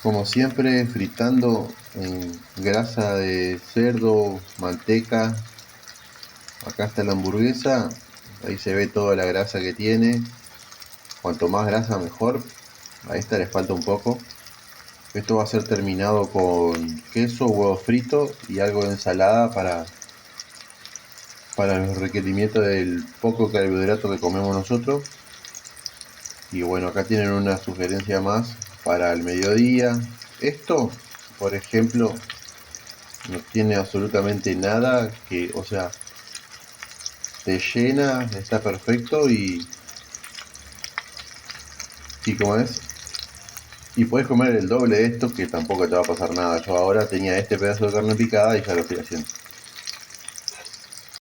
Como siempre, fritando en grasa de cerdo, manteca. Acá está la hamburguesa, ahí se ve toda la grasa que tiene. Cuanto más grasa mejor. A esta le falta un poco. Esto va a ser terminado con queso, huevo frito y algo de ensalada para los requerimientos del poco carbohidrato que comemos nosotros. Y bueno, acá tienen una sugerencia más para el mediodía. Esto, por ejemplo, no tiene absolutamente nada que, o sea, te llena, está perfecto y como es, y puedes comer el doble de esto que tampoco te va a pasar nada. Yo ahora tenía este pedazo de carne picada y ya lo estoy haciendo.